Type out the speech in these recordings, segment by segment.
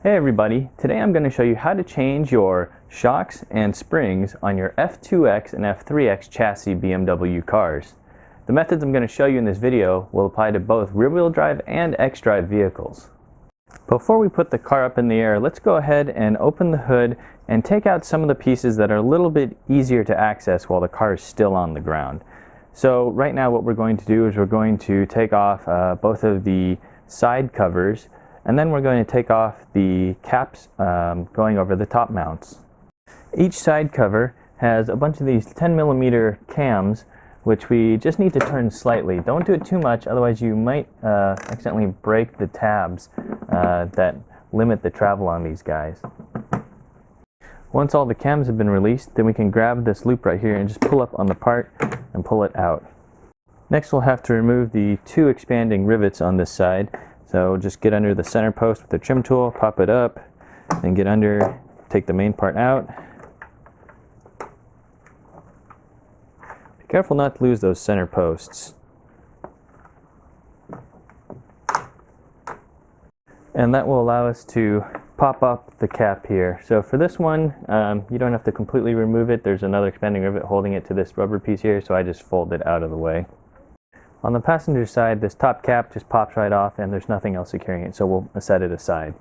Hey everybody, today I'm going to show you how to change your shocks and springs on your F2x and F3x chassis BMW cars. The methods I'm going to show you in this video will apply to both rear-wheel drive and xDrive vehicles. Before we put the car up in the air, let's go ahead and open the hood and take out some of the pieces that are a little bit easier to access while the car is still on the ground. So right now what we're going to do is we're going to take off both of the side covers, and then we're going to take off the caps going over the top mounts. Each side cover has a bunch of these 10mm cams, which we just need to turn slightly. Don't do it too much, otherwise you might accidentally break the tabs that limit the travel on these guys. Once all the cams have been released, then we can grab this loop right here and just pull up on the part and pull it out. Next we'll have to remove the two expanding rivets on this side. So just get under the center post with the trim tool, pop it up, and get under, take the main part out. Be careful not to lose those center posts. And that will allow us to pop up the cap here. So for this one, you don't have to completely remove it. There's another expanding rivet holding it to this rubber piece here, so I just fold it out of the way. On the passenger side, this top cap just pops right off and there's nothing else securing it, so we'll set it aside.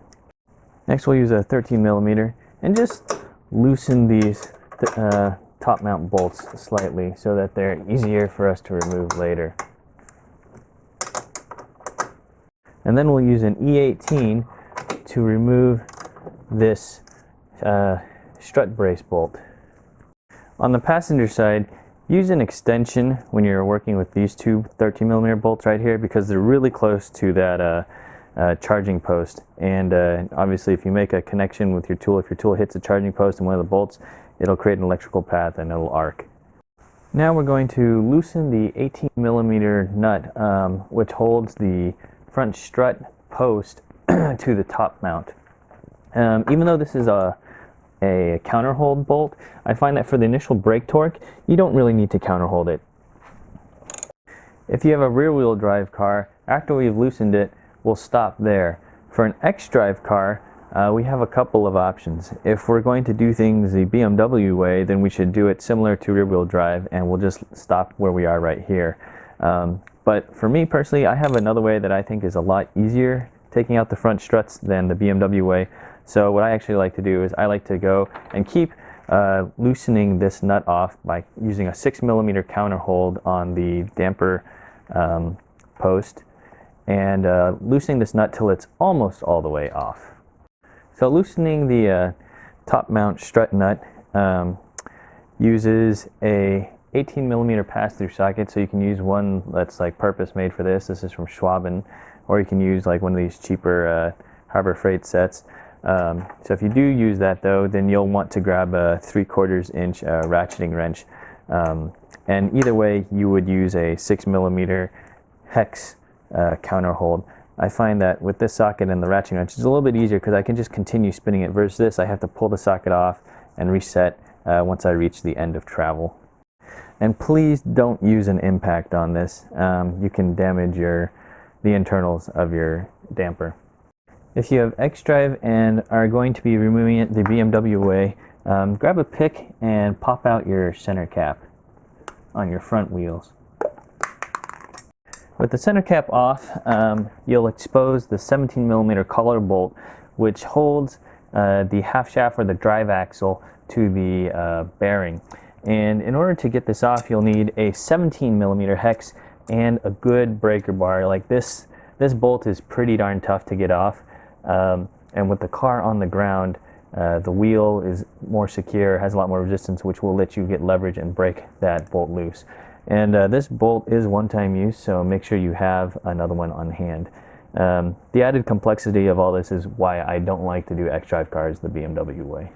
Next we'll use a 13mm and just loosen these top mount bolts slightly so that they're easier for us to remove later. And then we'll use an E18 to remove this strut brace bolt. On the passenger side, use an extension when you're working with these two 13mm bolts right here, because they're really close to that charging post. And obviously if you make a connection with your tool, if your tool hits a charging post and one of the bolts, it'll create an electrical path and it'll arc. Now we're going to loosen the 18mm nut which holds the front strut post to the top mount. Even though this is a counterhold bolt, I find that for the initial brake torque, you don't really need to counterhold it. If you have a rear-wheel drive car, after we've loosened it, we'll stop there. For an xDrive car, we have a couple of options. If we're going to do things the BMW way, then we should do it similar to rear-wheel drive, and we'll just stop where we are right here. But for me personally, I have another way that I think is a lot easier taking out the front struts than the BMW way. So what I actually like to do is I like to go and keep loosening this nut off by using a 6mm counter hold on the damper post, and loosening this nut till it's almost all the way off. So loosening the top mount strut nut uses a 18mm pass-through socket, so you can use one that's like purpose made for this. This is from Schwaben, or you can use like one of these cheaper Harbor Freight sets. So if you do use that though, then you'll want to grab a 3/4 inch ratcheting wrench. And either way, you would use a 6mm hex counter hold. I find that with this socket and the ratcheting wrench, it's a little bit easier because I can just continue spinning it, versus this, I have to pull the socket off and reset once I reach the end of travel. And please don't use an impact on this. You can damage the internals of your damper. If you have xDrive and are going to be removing it the BMW way, grab a pick and pop out your center cap on your front wheels. With the center cap off, you'll expose the 17mm collar bolt, which holds the half shaft or the drive axle to the bearing. And in order to get this off, you'll need a 17mm hex and a good breaker bar. Like this bolt is pretty darn tough to get off. And with the car on the ground, the wheel is more secure, has a lot more resistance, which will let you get leverage and break that bolt loose. And this bolt is one-time use, so make sure you have another one on hand. The added complexity of all this is why I don't like to do xDrive cars the BMW way.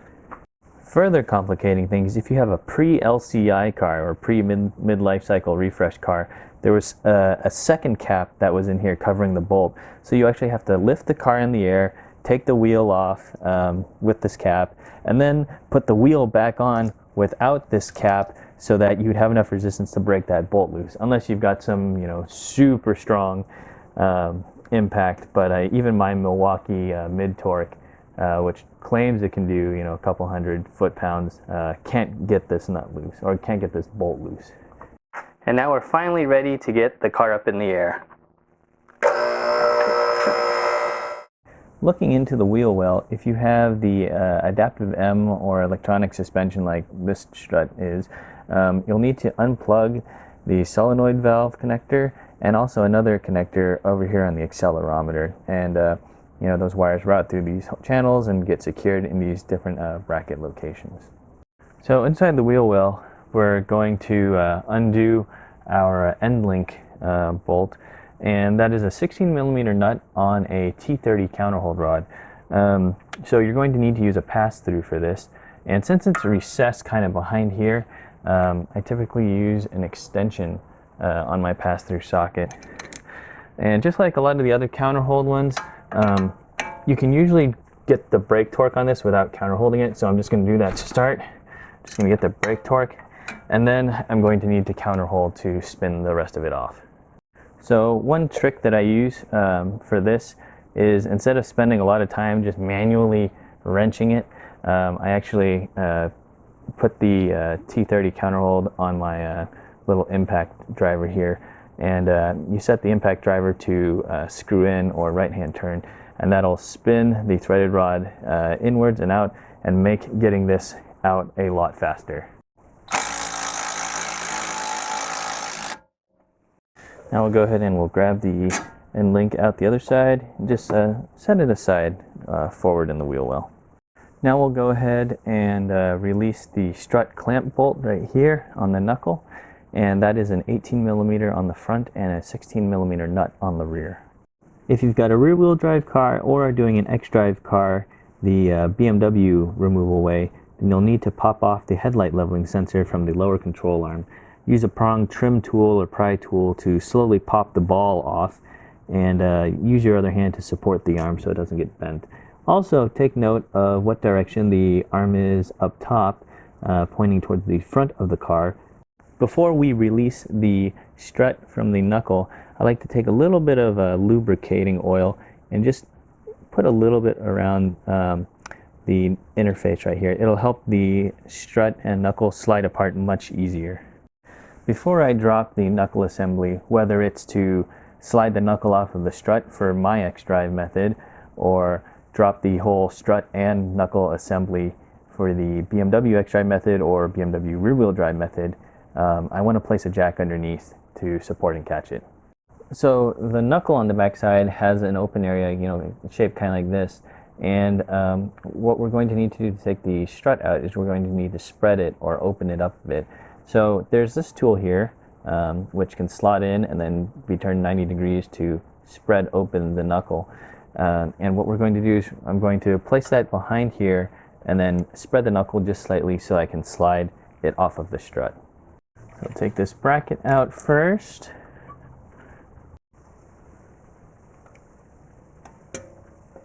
Further complicating things, if you have a pre-LCI car or pre-mid-life cycle refresh car, there was a second cap that was in here covering the bolt. So you actually have to lift the car in the air, take the wheel off with this cap, and then put the wheel back on without this cap so that you'd have enough resistance to break that bolt loose, unless you've got some, super strong impact. But even my Milwaukee mid-torque which claims it can do, a couple hundred foot-pounds, can't get this nut loose, or can't get this bolt loose. And now we're finally ready to get the car up in the air. Looking into the wheel well, if you have the adaptive M or electronic suspension like this strut is, you'll need to unplug the solenoid valve connector and also another connector over here on the accelerometer. And those wires route through these channels and get secured in these different bracket locations. So inside the wheel well, we're going to undo our end link bolt, and that is a 16mm nut on a T30 counterhold rod. So you're going to need to use a pass-through for this, and since it's recessed kind of behind here, I typically use an extension on my pass-through socket. And just like a lot of the other counterhold ones, you can usually get the brake torque on this without counterholding it, so I'm just going to do that to start. Just going to get the brake torque, and then I'm going to need to counterhold to spin the rest of it off. So one trick that I use for this is, instead of spending a lot of time just manually wrenching it, I actually put the T30 counterhold on my little impact driver here, and you set the impact driver to screw in or right hand turn, and that'll spin the threaded rod inwards and out and make getting this out a lot faster. Now we'll go ahead and we'll grab the end link out the other side and just set it aside forward in the wheel well. Now we'll go ahead and release the strut clamp bolt right here on the knuckle, and that is an 18mm on the front and a 16mm nut on the rear. If you've got a rear wheel drive car or are doing an xDrive car the BMW removal way, then you'll need to pop off the headlight leveling sensor from the lower control arm. Use a prong trim tool or pry tool to slowly pop the ball off, and use your other hand to support the arm so it doesn't get bent. Also, take note of what direction the arm is up top, pointing towards the front of the car. Before we release the strut from the knuckle, I like to take a little bit of lubricating oil and just put a little bit around the interface right here. It'll help the strut and knuckle slide apart much easier. Before I drop the knuckle assembly, whether it's to slide the knuckle off of the strut for my xDrive method, or drop the whole strut and knuckle assembly for the BMW xDrive method or BMW rear wheel drive method, I want to place a jack underneath to support and catch it. So the knuckle on the back side has an open area, shaped kind of like this, and what we're going to need to do to take the strut out is we're going to need to spread it or open it up a bit. So there's this tool here, which can slot in and then be turned 90 degrees to spread open the knuckle. And what we're going to do is I'm going to place that behind here and then spread the knuckle just slightly so I can slide it off of the strut. So I'll take this bracket out first.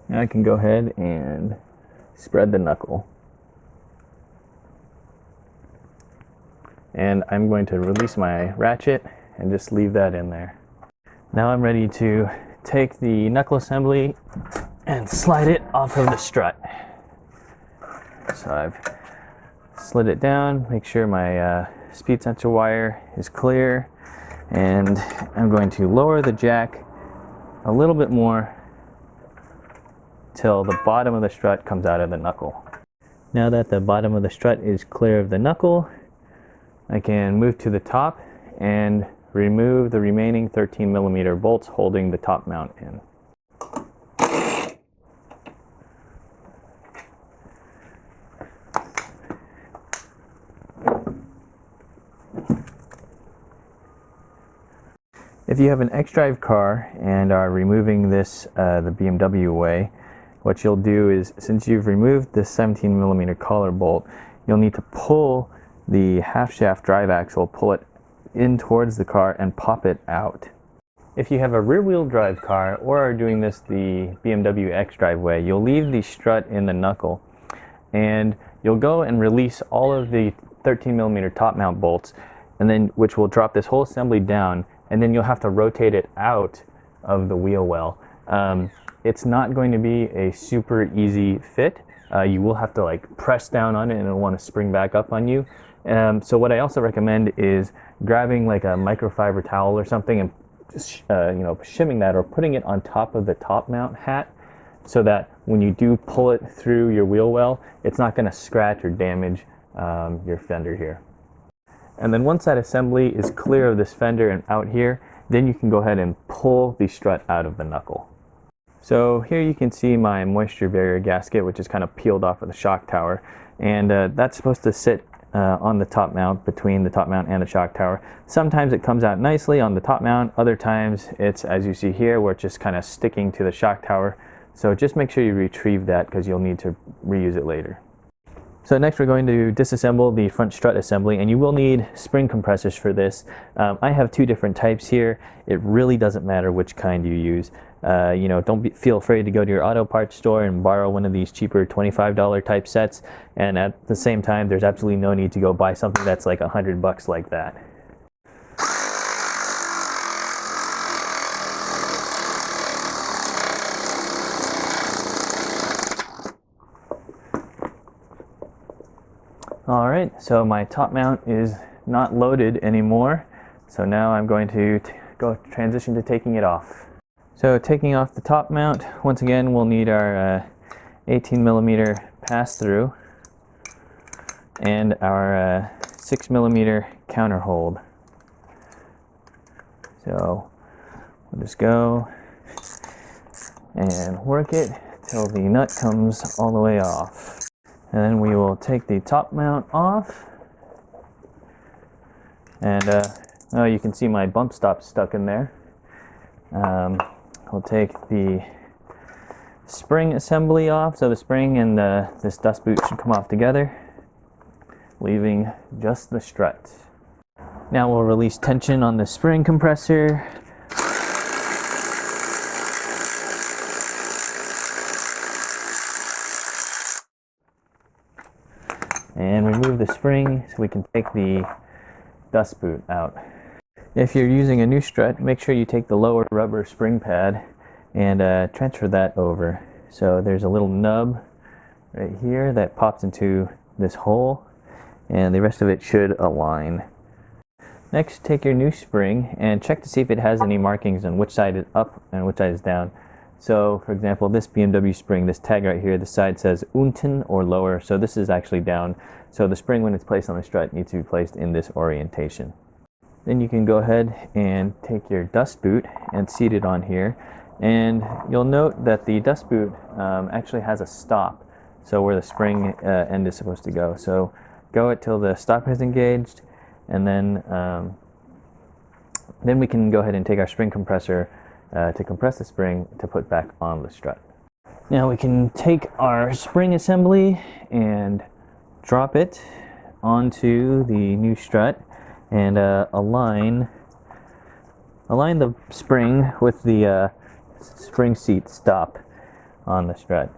Now I can go ahead and spread the knuckle. And I'm going to release my ratchet and just leave that in there. Now I'm ready to take the knuckle assembly and slide it off of the strut. So I've slid it down, make sure my speed sensor wire is clear, and I'm going to lower the jack a little bit more till the bottom of the strut comes out of the knuckle. Now that the bottom of the strut is clear of the knuckle, I can move to the top and remove the remaining 13mm bolts holding the top mount in. If you have an xDrive car and are removing this the BMW way, what you'll do is, since you've removed the 17mm collar bolt, you'll need to pull the half shaft drive axle, pull it in towards the car and pop it out. If you have a rear wheel drive car or are doing this the BMW xDrive way, you'll leave the strut in the knuckle and you'll go and release all of the 13mm top mount bolts, and then which will drop this whole assembly down, and then you'll have to rotate it out of the wheel well. it's not going to be a super easy fit. You will have to like press down on it and it'll want to spring back up on you. So what I also recommend is grabbing like a microfiber towel or something and just shimming that or putting it on top of the top mount hat, so that when you do pull it through your wheel well, it's not going to scratch or damage your fender here. And then once that assembly is clear of this fender and out here, then you can go ahead and pull the strut out of the knuckle. So here you can see my moisture barrier gasket, which is kind of peeled off of the shock tower, and that's supposed to sit on the top mount, between the top mount and the shock tower. Sometimes it comes out nicely on the top mount, other times it's, as you see here, where it's just kind of sticking to the shock tower. So just make sure you retrieve that because you'll need to reuse it later. So next we're going to disassemble the front strut assembly, and you will need spring compressors for this. I have two different types here. It really doesn't matter which kind you use. Don't feel afraid to go to your auto parts store and borrow one of these cheaper $25 type sets, and at the same time there's absolutely no need to go buy something that's like $100 like that. Alright, so my top mount is not loaded anymore, so now I'm going to transition to taking it off. So taking off the top mount, once again we'll need our 18mm pass-through and our 6mm counter hold. So we'll just go and work it till the nut comes all the way off. And then we will take the top mount off, and oh, you can see my bump stop stuck in there. We'll take the spring assembly off, so the spring and this dust boot should come off together, leaving just the strut. Now we'll release tension on the spring compressor. And remove the spring so we can take the dust boot out. If you're using a new strut, make sure you take the lower rubber spring pad and transfer that over. So there's a little nub right here that pops into this hole, and the rest of it should align. Next, take your new spring and check to see if it has any markings on which side is up and which side is down. So for example, this BMW spring, this tag right here, the side says unten or lower, so this is actually down. So the spring, when it's placed on the strut, needs to be placed in this orientation. Then you can go ahead and take your dust boot and seat it on here, and you'll note that the dust boot actually has a stop, so where the spring end is supposed to go. So go it till the stop is engaged, and then we can go ahead and take our spring compressor to compress the spring to put back on the strut. Now we can take our spring assembly and drop it onto the new strut and align the spring with the spring seat stop on the strut.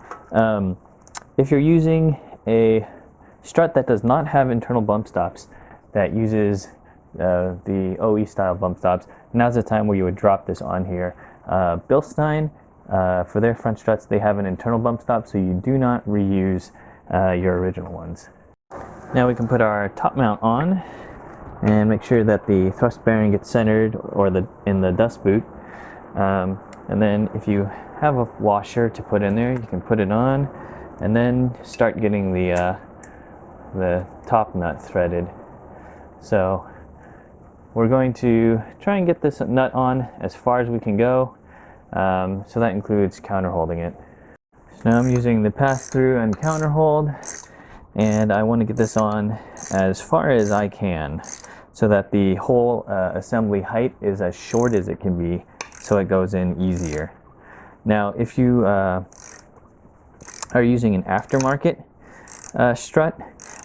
If you're using a strut that does not have internal bump stops, that uses the OE style bump stops, now's the time where you would drop this on here. Bilstein, for their front struts, they have an internal bump stop, so you do not reuse your original ones. Now we can put our top mount on and make sure that the thrust bearing gets centered or in the dust boot. And then if you have a washer to put in there, you can put it on and then start getting the top nut threaded. So we're going to try and get this nut on as far as we can go, so that includes counter holding it. So now I'm using the pass-through and counter hold, and I want to get this on as far as I can so that the whole assembly height is as short as it can be, so it goes in easier. Now if you are using an aftermarket strut,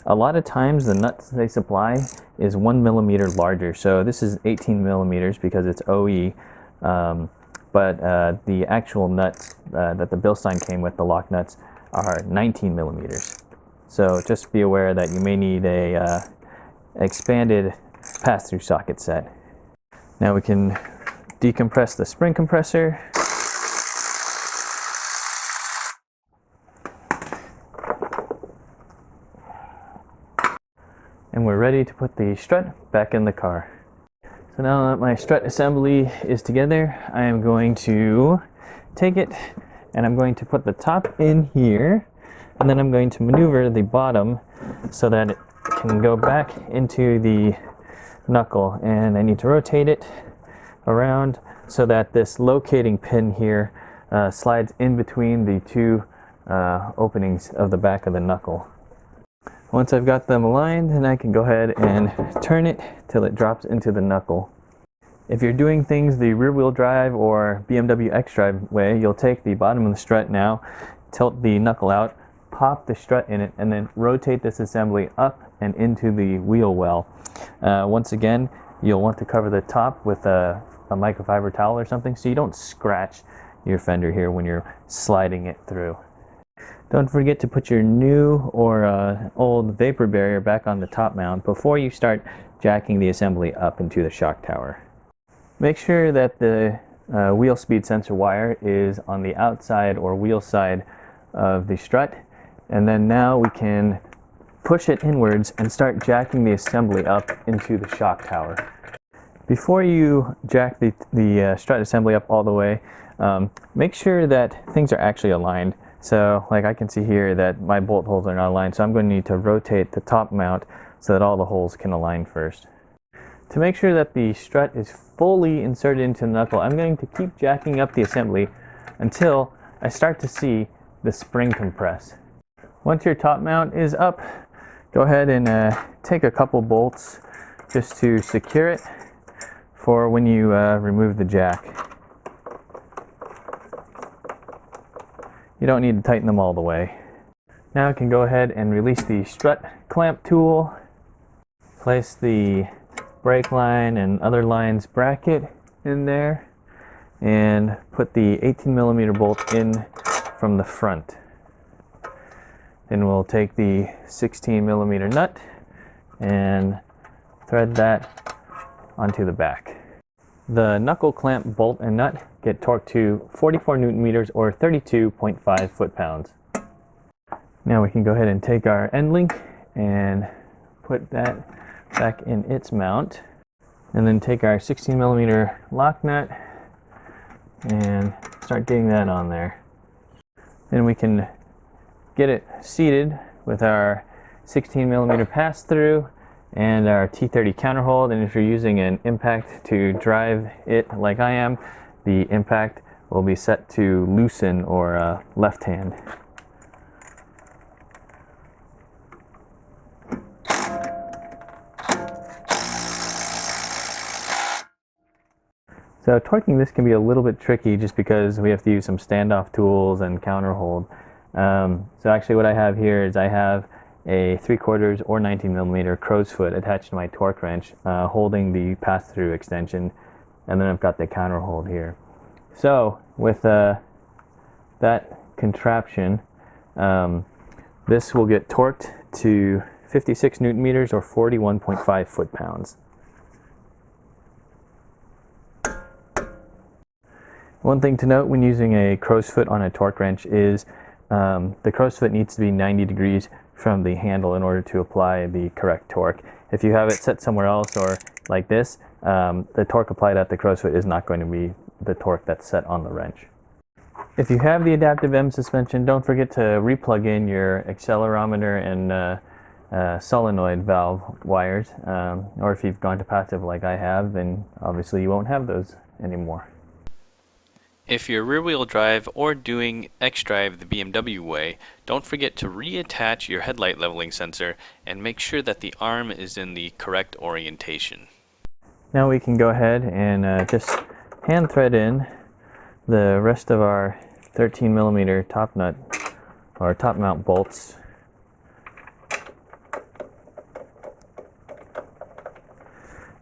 a lot of times the nuts they supply is 1 millimeter larger. So this is 18 millimeters because it's OE, but the actual nuts that the Bilstein came with, the lock nuts, are 19 millimeters. So just be aware that you may need a expanded pass-through socket set. Now we can decompress the spring compressor. and we're ready to put the strut back in the car. So now that my strut assembly is together, I am going to take it and I'm going to put the top in here, and then I'm going to maneuver the bottom so that it can go back into the knuckle, and I need to rotate it around so that this locating pin here slides in between the two openings of the back of the knuckle. Once I've got them aligned, then I can go ahead and turn it till it drops into the knuckle. If you're doing things the rear wheel drive or BMW xDrive way, you'll take the bottom of the strut now, tilt the knuckle out, pop the strut in it, and then rotate this assembly up and into the wheel well. Once again, you'll want to cover the top with a microfiber towel or something so you don't scratch your fender here when you're sliding it through. Don't forget to put your new or old vapor barrier back on the top mount before you start jacking the assembly up into the shock tower. Make sure that the wheel speed sensor wire is on the outside or wheel side of the strut, and then now we can push it inwards and start jacking the assembly up into the shock tower. Before you jack the strut assembly up all the way, make sure that things are actually aligned. So like I can see here that my bolt holes are not aligned, so I'm going to need to rotate the top mount so that all the holes can align first. To make sure that the strut is fully inserted into the knuckle, I'm going to keep jacking up the assembly until I start to see the spring compress. Once your top mount is up, go ahead and take a couple bolts just to secure it for when you remove the jack. You don't need to tighten them all the way. Now I can go ahead and release the strut clamp tool, place the brake line and other lines bracket in there, and put the 18mm bolt in from the front. Then we'll take the 16mm nut and thread that onto the back. The knuckle clamp bolt and nut get torqued to 44 Newton meters or 32.5 foot-pounds. Now we can go ahead and take our end link and put that back in its mount, and then take our 16mm lock nut and start getting that on there. Then we can get it seated with our 16mm pass-through and our T30 counterhold, and if you're using an impact to drive it like I am, the impact will be set to loosen or left hand. So torquing this can be a little bit tricky just because we have to use some standoff tools and counterhold. So actually what I have here is I have a 3/4 or 19mm crow's foot attached to my torque wrench, holding the pass-through extension, and then I've got the counterhold here. So with that contraption, this will get torqued to 56 Newton meters or 41.5 foot-pounds. One thing to note when using a crow's foot on a torque wrench is the crow's foot needs to be 90 degrees from the handle in order to apply the correct torque. If you have it set somewhere else or like this, the torque applied at the crow's foot is not going to be the torque that's set on the wrench. If you have the adaptive M suspension, don't forget to replug in your accelerometer and solenoid valve wires, or if you've gone to passive like I have, then obviously you won't have those anymore. If you're rear-wheel drive or doing xDrive the BMW way, don't forget to reattach your headlight leveling sensor and make sure that the arm is in the correct orientation. Now we can go ahead and just hand thread in the rest of our 13mm top nut or top mount bolts.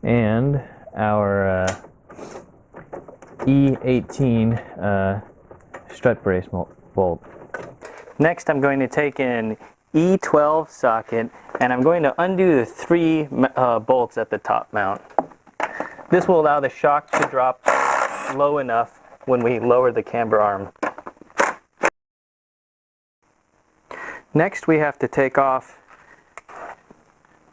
And our E18 strut brace bolt. Next I'm going to take an E12 socket and I'm going to undo the 3 bolts at the top mount. This will allow the shock to drop low enough when we lower the camber arm. Next we have to take off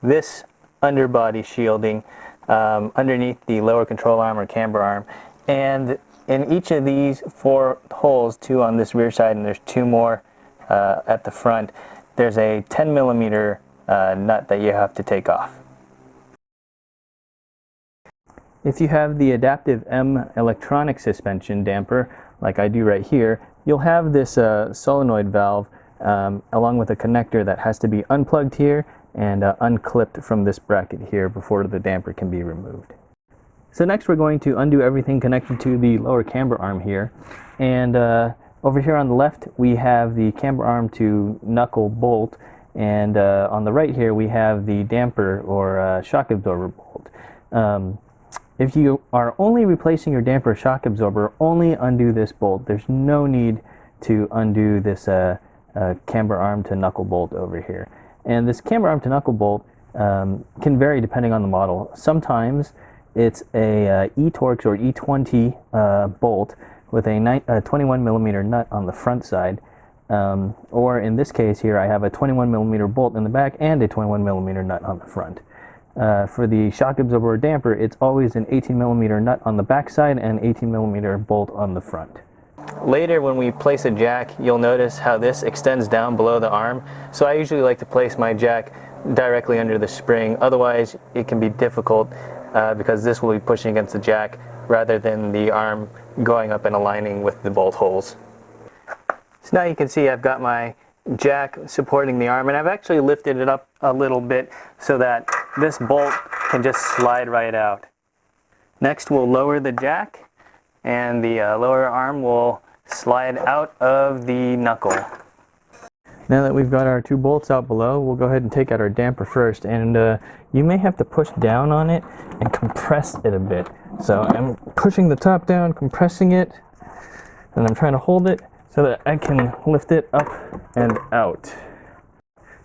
this underbody shielding underneath the lower control arm or camber arm. And in each of these 4 holes, 2 on this rear side and there's 2 more at the front, there's a 10 millimeter nut that you have to take off. If you have the adaptive M electronic suspension damper, like I do right here, you'll have this solenoid valve along with a connector that has to be unplugged here and unclipped from this bracket here before the damper can be removed. So next we're going to undo everything connected to the lower camber arm here, and over here on the left we have the camber arm to knuckle bolt, and on the right here we have the damper or shock absorber bolt. If you are only replacing your damper shock absorber, only undo this bolt. There's no need to undo this camber arm to knuckle bolt over here. And this camber arm to knuckle bolt can vary depending on the model. Sometimes it's a E-Torx or E20 bolt with a 21 millimeter nut on the front side. Or in this case here, I have a 21 millimeter bolt in the back and a 21 millimeter nut on the front. For the shock absorber or damper, it's always an 18 millimeter nut on the back side and 18 millimeter bolt on the front. Later when we place a jack, you'll notice how this extends down below the arm. So I usually like to place my jack directly under the spring. Otherwise it can be difficult because this will be pushing against the jack rather than the arm going up and aligning with the bolt holes. So now you can see I've got my jack supporting the arm, and I've actually lifted it up a little bit so that this bolt can just slide right out. Next we'll lower the jack, and the lower arm will slide out of the knuckle. Now that we've got our 2 bolts out below, we'll go ahead and take out our damper first, and you may have to push down on it and compress it a bit. So I'm pushing the top down, compressing it, and I'm trying to hold it so that I can lift it up and out.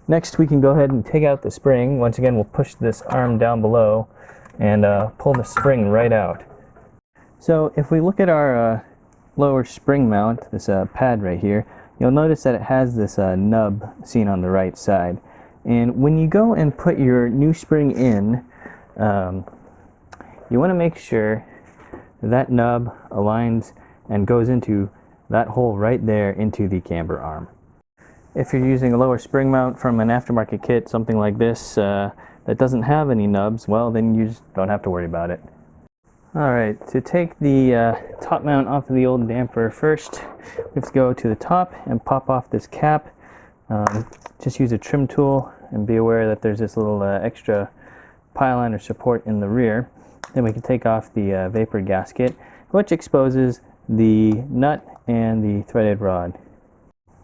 Next we can go ahead and take out the spring. Once again we'll push this arm down below and pull the spring right out. So if we look at our lower spring mount, this pad right here, you'll notice that it has this nub seen on the right side. And when you go and put your new spring in, you want to make sure that nub aligns and goes into that hole right there into the camber arm. If you're using a lower spring mount from an aftermarket kit, something like this, that doesn't have any nubs, well then you just don't have to worry about it. Alright, to take the top mount off of the old damper first, we have to go to the top and pop off this cap. Just use a trim tool and be aware that there's this little extra pylon or support in the rear. Then we can take off the vapor gasket, which exposes the nut and the threaded rod.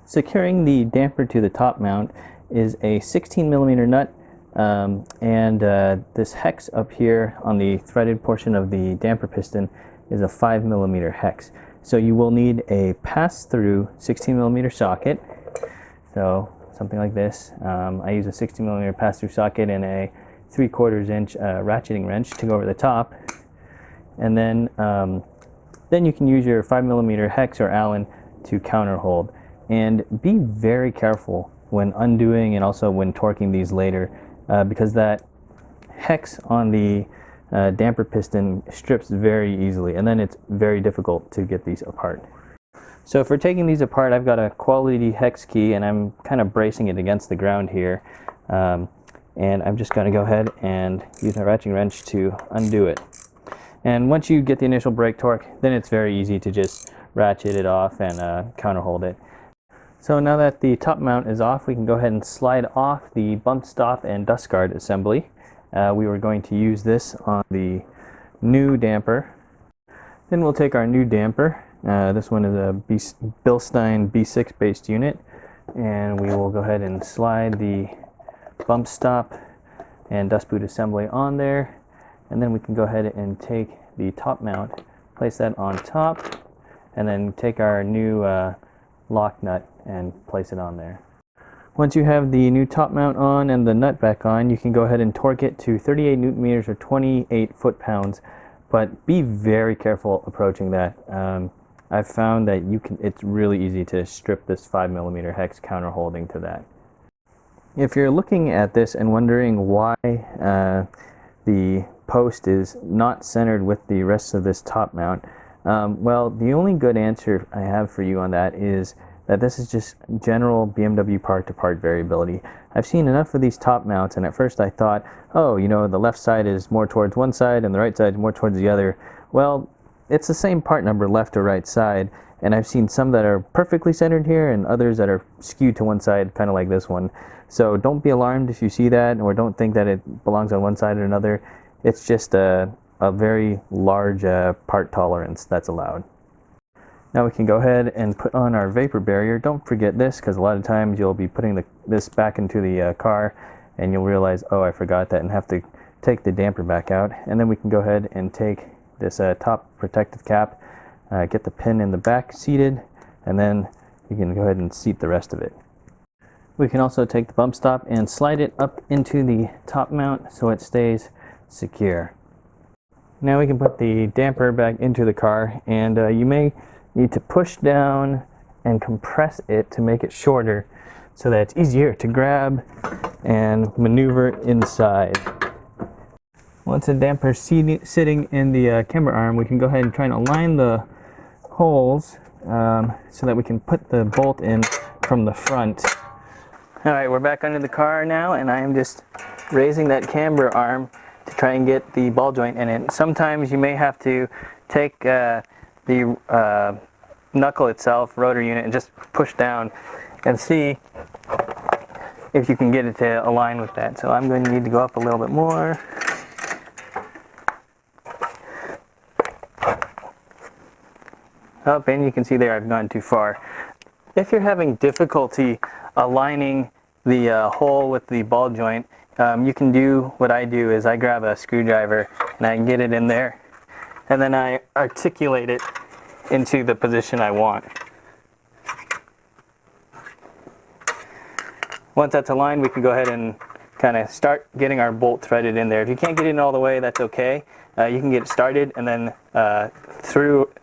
Securing the damper to the top mount is a 16 millimeter nut, and this hex up here on the threaded portion of the damper piston is a 5 millimeter hex. So you will need a pass-through 16 millimeter socket. So something like this. I use a 16 millimeter pass-through socket and a 3/4 inch ratcheting wrench to go over the top, and then you can use your 5 millimeter hex or Allen to counter hold. And be very careful when undoing and also when torquing these later, because that hex on the damper piston strips very easily, and then it's very difficult to get these apart. So for taking these apart, I've got a quality hex key and I'm kind of bracing it against the ground here, and I'm just going to go ahead and use my ratcheting wrench to undo it. And once you get the initial brake torque, then it's very easy to just ratchet it off and counter hold it. So now that the top mount is off, we can go ahead and slide off the bump stop and dust guard assembly. We were going to use this on the new damper. Then we'll take our new damper. This one is a Bilstein B6 based unit, and we will go ahead and slide the bump stop and dust boot assembly on there. And then we can go ahead and take the top mount, place that on top, and then take our new lock nut and place it on there. Once you have the new top mount on and the nut back on, you can go ahead and torque it to 38 newton meters or 28 foot-pounds, but be very careful approaching that. I've found that it's really easy to strip this 5 millimeter hex counter holding to that. If you're looking at this and wondering why the post is not centered with the rest of this top mount, well, the only good answer I have for you on that is that this is just general BMW part-to-part variability. I've seen enough of these top mounts, and at first I thought, oh, you know, the left side is more towards one side and the right side is more towards the other. Well, it's the same part number left or right side, and I've seen some that are perfectly centered here and others that are skewed to one side, kind of like this one. So don't be alarmed if you see that, or don't think that it belongs on one side or another. It's just a very large part tolerance that's allowed. Now we can go ahead and put on our vapor barrier. Don't forget this, because a lot of times you'll be putting this back into the car and you'll realize, oh, I forgot that, and have to take the damper back out. And then we can go ahead and take this top protective cap, get the pin in the back seated, and then you can go ahead and seat the rest of it. We can also take the bump stop and slide it up into the top mount so it stays secure. Now we can put the damper back into the car, and you may need to push down and compress it to make it shorter so that it's easier to grab and maneuver inside. Once the damper is sitting in the camber arm, we can go ahead and try and align the holes so that we can put the bolt in from the front. Alright, we're back under the car now, and I am just raising that camber arm to try and get the ball joint in it. Sometimes you may have to take the knuckle itself, rotor unit, and just push down and see if you can get it to align with that. So I'm going to need to go up a little bit more. Up, and you can see there I've gone too far. If you're having difficulty aligning the hole with the ball joint, you can do what I do is I grab a screwdriver and I can get it in there, and then I articulate it into the position I want. Once that's aligned, we can go ahead and kind of start getting our bolt threaded in there. If you can't get it in all the way, that's okay. You can get it started and then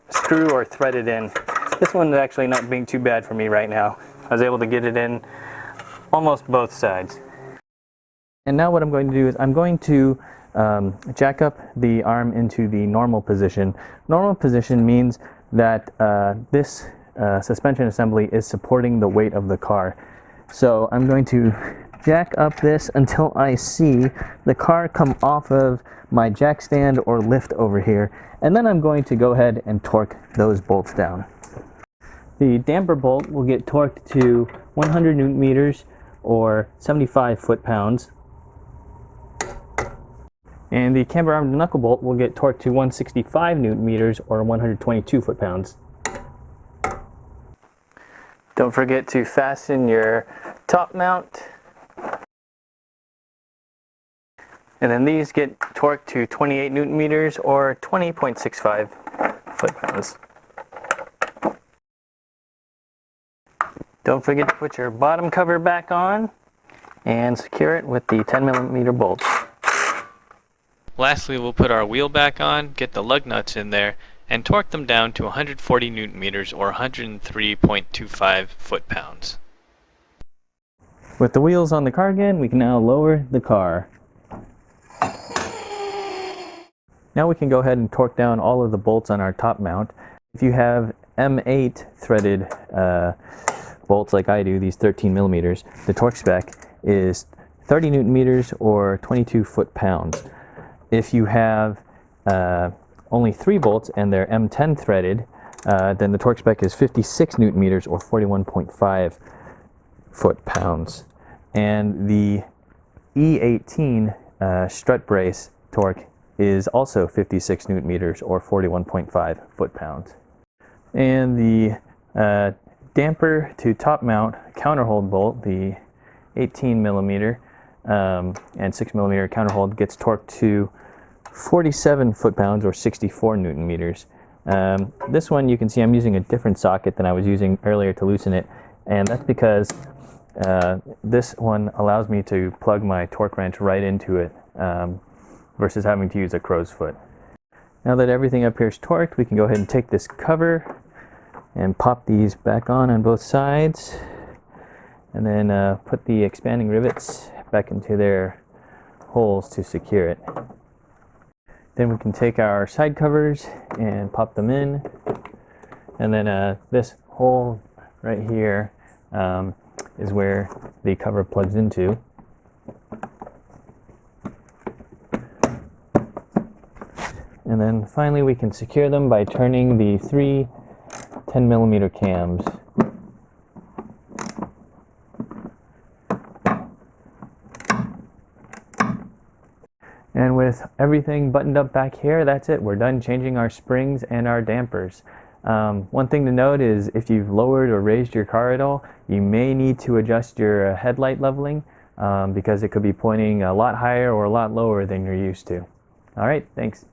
screw or thread it in. This one's actually not being too bad for me right now. I was able to get it in almost both sides. And now what I'm going to do is I'm going to jack up the arm into the normal position. Normal position means that this suspension assembly is supporting the weight of the car. So I'm going to jack up this until I see the car come off of my jack stand or lift over here, and then I'm going to go ahead and torque those bolts down. The damper bolt will get torqued to 100 Newton meters or 75 foot-pounds, and the camber arm knuckle bolt will get torqued to 165 Newton meters or 122 foot-pounds. Don't forget to fasten your top mount. And then these get torqued to 28 Newton meters or 20.65 foot-pounds. Don't forget to put your bottom cover back on and secure it with the 10mm bolts. Lastly, we'll put our wheel back on, get the lug nuts in there, and torque them down to 140 Newton meters or 103.25 foot-pounds. With the wheels on the car again, we can now lower the car. Now we can go ahead and torque down all of the bolts on our top mount. If you have M8 threaded bolts like I do, these 13mm, the torque spec is 30 Newton meters or 22 foot-pounds. If you have only 3 bolts and they're M10 threaded, then the torque spec is 56 Newton meters or 41.5 foot-pounds. And the E18 strut brace torque is also 56 Newton meters or 41.5 foot-pounds. And the damper to top mount counterhold bolt, the 18mm and 6mm counterhold, gets torqued to 47 foot-pounds or 64 Newton meters. This one you can see I'm using a different socket than I was using earlier to loosen it, and that's because this one allows me to plug my torque wrench right into it versus having to use a crow's foot. Now that everything up here is torqued, we can go ahead and take this cover and pop these back on both sides. and then put the expanding rivets back into their holes to secure it. Then we can take our side covers and pop them in, and then this hole right here is where the cover plugs into. And then finally we can secure them by turning the 3 10mm cams. And with everything buttoned up back here, that's it. We're done changing our springs and our dampers. One thing to note is if you've lowered or raised your car at all, you may need to adjust your headlight leveling because it could be pointing a lot higher or a lot lower than you're used to. All right, thanks.